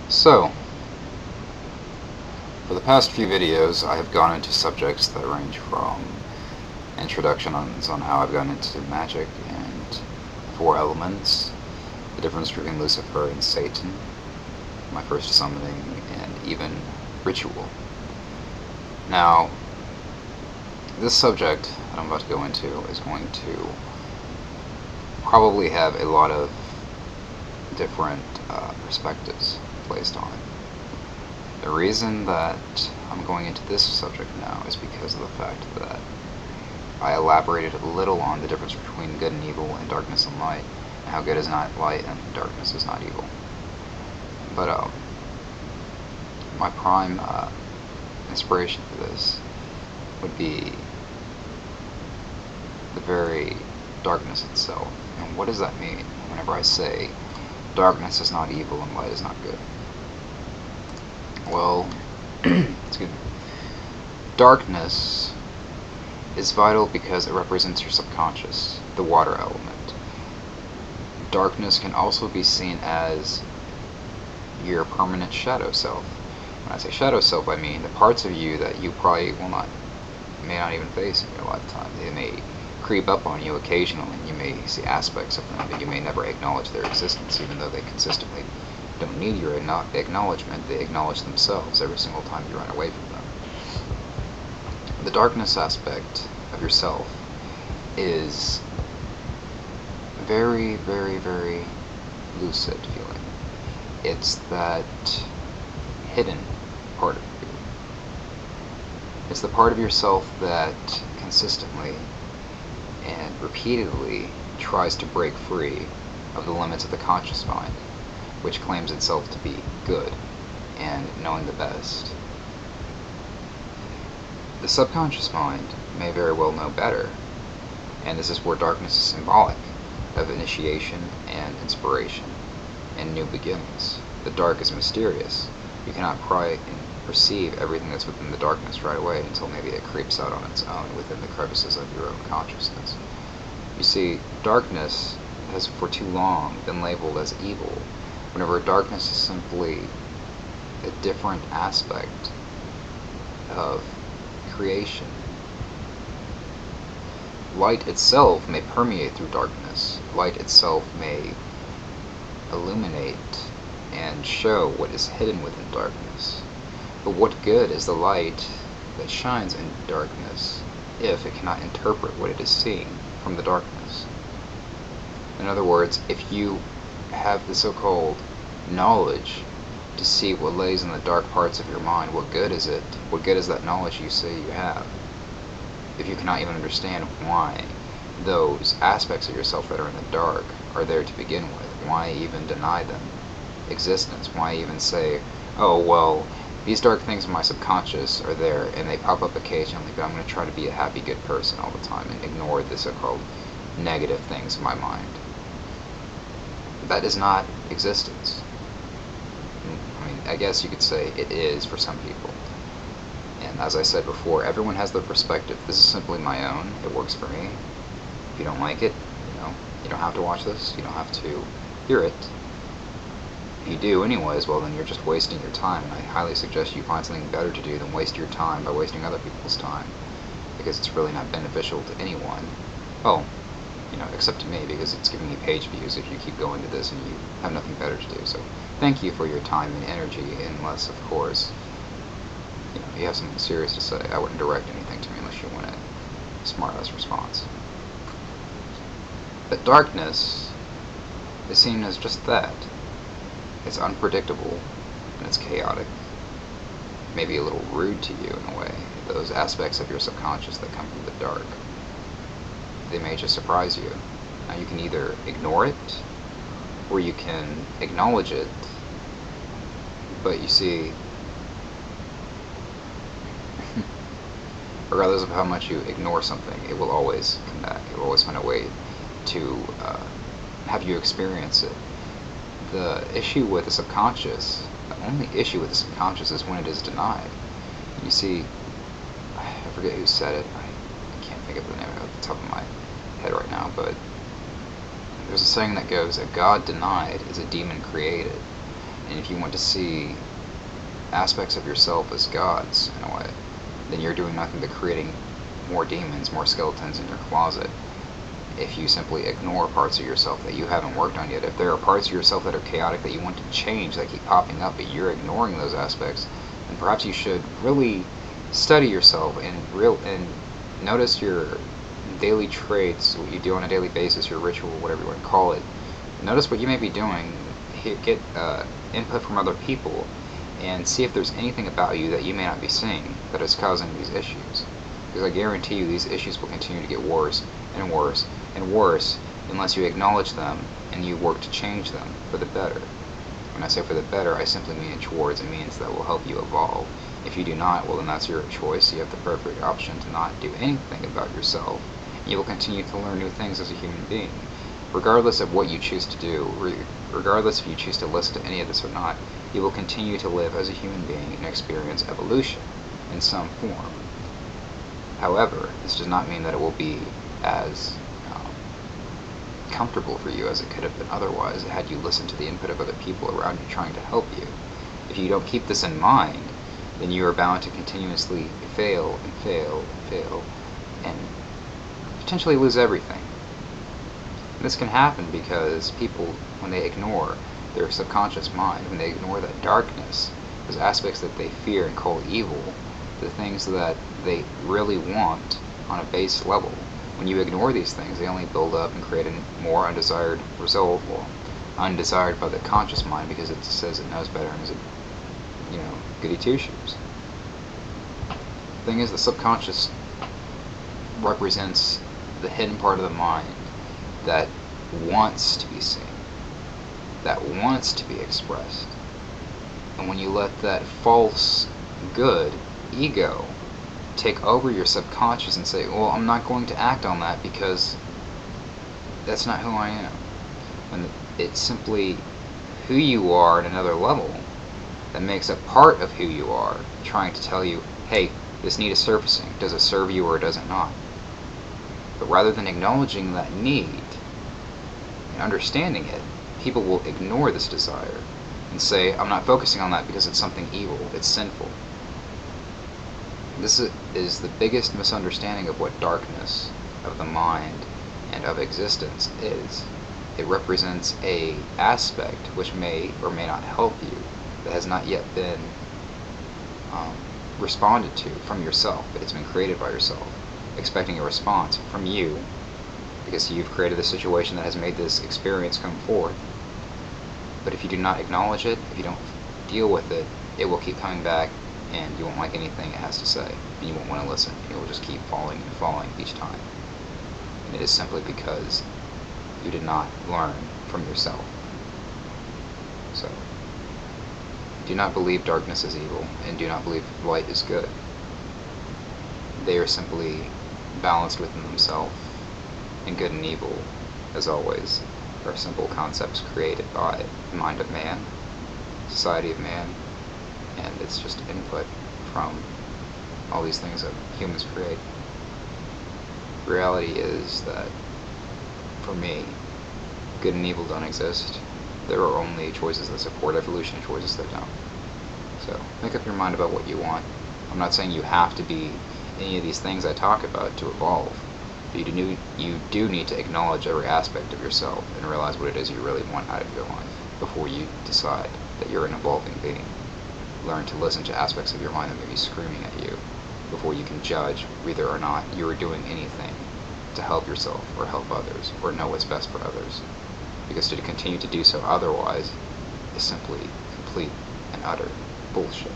So, for the past few videos, I have gone into subjects that range from introductions on how I've gone into magic and four elements, the difference between Lucifer and Satan, my first summoning, and even ritual. Now, this subject that I'm about to go into is going to probably have a lot of different perspectives placed on it. The reason that I'm going into this subject now is because of the fact that I elaborated a little on the difference between good and evil and darkness and light, and how good is not light and darkness is not evil. But my prime inspiration for this would be the very darkness itself. And what does that mean whenever I say darkness is not evil and light is not good? Well, excuse me. Darkness is vital because it represents your subconscious, the water element. Darkness can also be seen as your permanent shadow self. When I say shadow self, I mean the parts of you that you probably may not even face in your lifetime. They may creep up on you occasionally, and you may see aspects of them, but you may never acknowledge their existence, even though they consistently don't need your acknowledgement. They acknowledge themselves every single time you run away from them. The darkness aspect of yourself is very, very, very lucid feeling. It's that hidden part of you. It's the part of yourself that consistently and repeatedly tries to break free of the limits of the conscious mind, which claims itself to be good and knowing the best. The subconscious mind may very well know better, and this is where darkness is symbolic of initiation and inspiration and new beginnings. The dark is mysterious. You cannot pry and perceive everything that's within the darkness right away until maybe it creeps out on its own within the crevices of your own consciousness. You see, darkness has for too long been labeled as evil, whenever darkness is simply a different aspect of creation. Light itself may permeate through darkness. Light itself may illuminate and show what is hidden within darkness. But what good is the light that shines in darkness if it cannot interpret what it is seeing from the darkness? In other words, if you have the so-called knowledge to see what lays in the dark parts of your mind, what good is it? What good is that knowledge you say you have if you cannot even understand why those aspects of yourself that are in the dark are there to begin with? Why even deny them existence? Why even say, oh, well, these dark things in my subconscious are there and they pop up occasionally, but I'm going to try to be a happy, good person all the time and ignore the so-called negative things in my mind? That is not existence. I mean, I guess you could say it is for some people. And as I said before, everyone has their perspective. This is simply my own. It works for me. If you don't like it, you don't have to watch this. You don't have to hear it. If you do anyways, well, then you're just wasting your time, and I highly suggest you find something better to do than waste your time by wasting other people's time, because it's really not beneficial to anyone. Oh, except to me, because it's giving me page views if you keep going to this and you have nothing better to do. So thank you for your time and energy, unless, of course, you have something serious to say. I wouldn't direct anything to me unless you want a smart-ass response. But darkness is seen as just that. It's unpredictable, and it's chaotic. Maybe a little rude to you in a way. Those aspects of your subconscious that come from the dark, they may just surprise you. Now you can either ignore it, or you can acknowledge it, but you see, regardless of how much you ignore something, it will always come back. It will always find a way to have you experience it. The issue with the subconscious, the only issue with the subconscious is when it is denied. You see, I forget who said it. I can't think of the name off the top of my head right now, but there's a saying that goes, a god denied is a demon created. And if you want to see aspects of yourself as gods, in a way, then you're doing nothing but creating more demons, more skeletons in your closet. If you simply ignore parts of yourself that you haven't worked on yet, if there are parts of yourself that are chaotic that you want to change, that keep popping up, but you're ignoring those aspects, then perhaps you should really study yourself and notice your daily traits, what you do on a daily basis, your ritual, whatever you want to call it. Notice what you may be doing, get input from other people, and see if there's anything about you that you may not be seeing that is causing these issues. Because I guarantee you these issues will continue to get worse and worse and worse unless you acknowledge them and you work to change them for the better. When I say for the better, I simply mean towards a means that will help you evolve. If you do not, well then that's your choice. You have the perfect option to not do anything about yourself. You will continue to learn new things as a human being. Regardless of what you choose to do, regardless if you choose to listen to any of this or not, you will continue to live as a human being and experience evolution in some form. However, this does not mean that it will be as comfortable for you as it could have been otherwise had you listened to the input of other people around you trying to help you. If you don't keep this in mind, then you are bound to continuously fail and fail and fail and potentially lose everything. And this can happen because people, when they ignore their subconscious mind, when they ignore that darkness, those aspects that they fear and call evil, the things that they really want on a base level, when you ignore these things, they only build up and create a more undesired result, well, undesired by the conscious mind because it says it knows better and is, goody two-shoes. The thing is, the subconscious represents the hidden part of the mind that wants to be seen, that wants to be expressed. And when you let that false good ego take over your subconscious and say, well, I'm not going to act on that because that's not who I am. And it's simply who you are at another level that makes a part of who you are trying to tell you, hey, this need is surfacing. Does it serve you or does it not? But rather than acknowledging that need and understanding it, people will ignore this desire and say, I'm not focusing on that because it's something evil, it's sinful. This is the biggest misunderstanding of what darkness of the mind and of existence is. It represents a aspect which may or may not help you, that has not yet been responded to from yourself, but it's been created by yourself, expecting a response from you because you've created the situation that has made this experience come forth. But if you do not acknowledge it, if you don't deal with it, it will keep coming back and you won't like anything it has to say, and you won't want to listen. It will just keep falling and falling each time. And it is simply because you did not learn from yourself. So, do not believe darkness is evil, and do not believe light is good. They are simply balanced within themselves, and good and evil, as always, are simple concepts created by the mind of man, society of man, and it's just input from all these things that humans create. Reality is that, for me, good and evil don't exist. There are only choices that support evolution and choices that don't. So, make up your mind about what you want. I'm not saying you have to be any of these things I talk about to evolve. But you do need to acknowledge every aspect of yourself and realize what it is you really want out of your life before you decide that you're an evolving being. Learn to listen to aspects of your mind that may be screaming at you before you can judge whether or not you are doing anything to help yourself or help others or know what's best for others. Because to continue to do so otherwise is simply complete and utter bullshit.